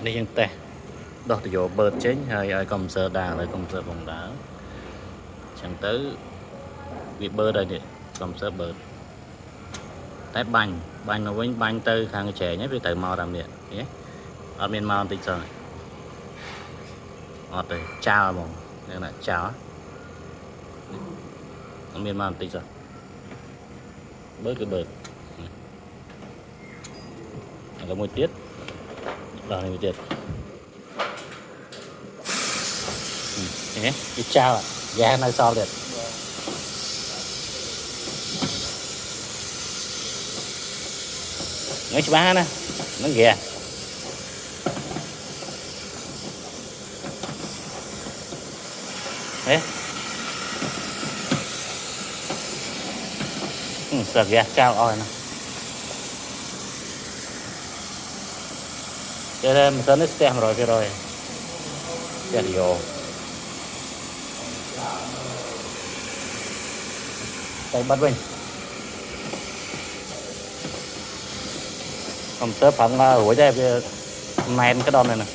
នេះយើងតេស្តដោះទៅយកបឺតចេញហើយឲ្យកុំព្យូទ័រដើរហើយកុំព្យូទ័របងដើរចឹងទៅវាបឺតហើយនេះកុំព្យូទ័របឺតតែបាញ់មកវិញបាញ់ទៅខាងច្រែងហ្នឹងវាត្រូវមកតាមនេះនេះអត់មានមកបន្តិចសោះអត់ទេចោលហ្មងនេះណាចោលអត់មានមកបន្តិចសោះបឺតគឺបឺតហើយមួយទៀតដល់នេះមួយទៀតនេះវាចោលយ៉ានៅសល់ទៀតnó ba nè nó ghè đấy sợ ghè cao oi nè cho nên mình nó xem rồi xem vô tay bắt mình không sớm phẳng hủi cho em men cái đòn này nè